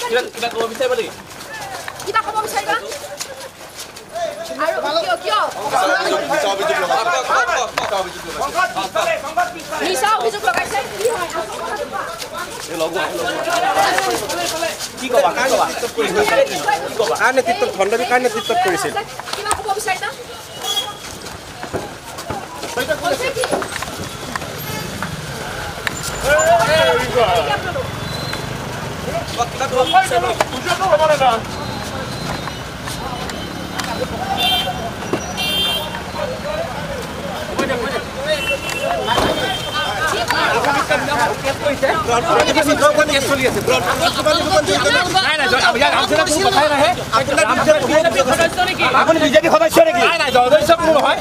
কিবা ক'ব বিচাৰিবা নেকি? কিবা ক'ব বিচাৰিবা? আৰু কিয় মিছা অভিযোগ লগাইছে কি হয় কি ক'বা কাৰ নেতৃত্বত ভণ্ডাৰী কাৰ নেতৃত্বত কৰিছিল কিবা ক'ব বিচাৰিছা আপুনি বিজেপি সদস্য নেকি সদস্য কোনো নহয়